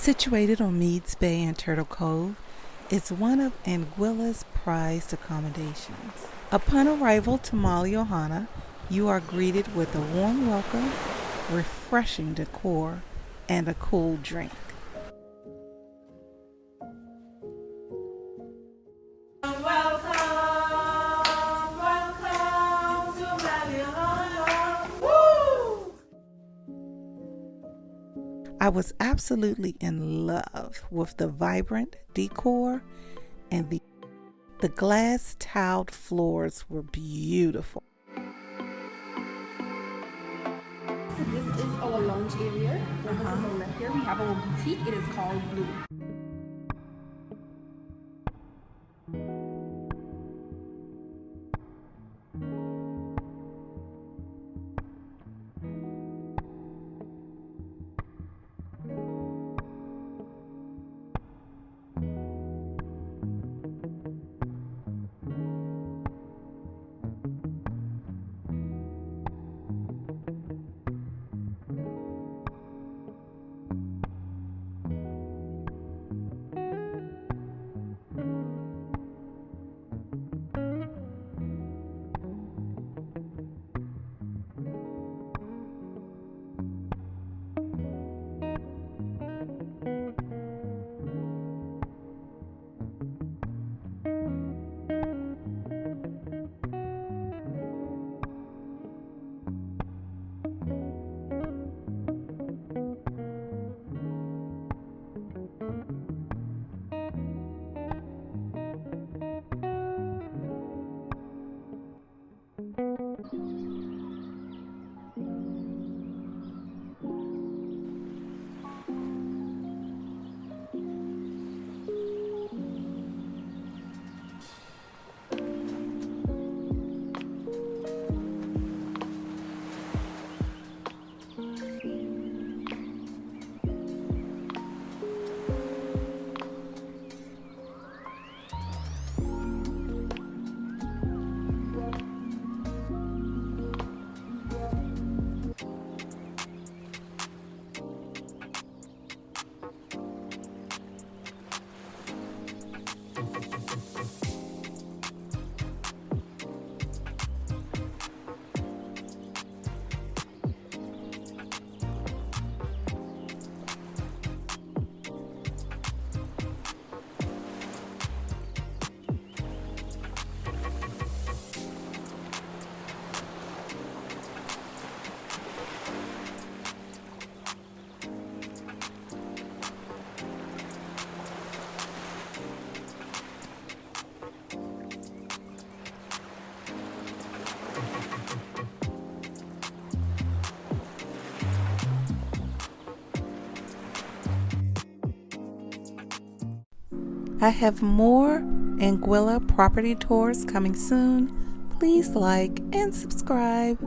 Situated on Meads Bay and Turtle Cove, it's one of Anguilla's prized accommodations. Upon arrival to Malliouhana, you are greeted with a warm welcome, refreshing decor, and a cool drink. Welcome to Malliouhana. Woo! I was absolutely in love with the vibrant decor, and the glass tiled floors were beautiful. So this is our lounge area. Over to the left here, we have our boutique. It is called Blue. I have more Anguilla property tours coming soon. Please like and subscribe.